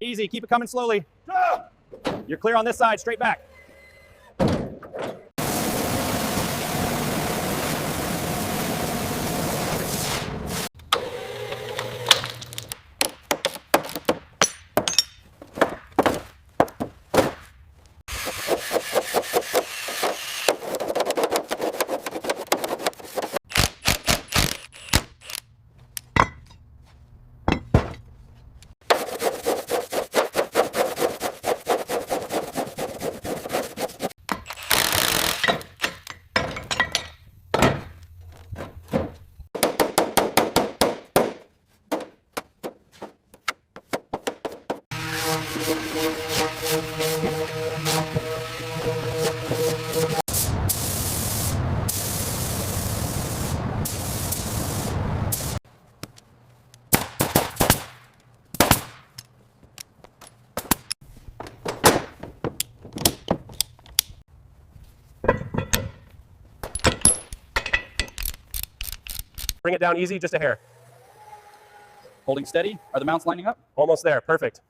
easy. Keep it coming slowly. You're clear on this side, straight back. Bring it down easy, just a hair. Holding steady. Are the mounts lining up? Almost there, perfect.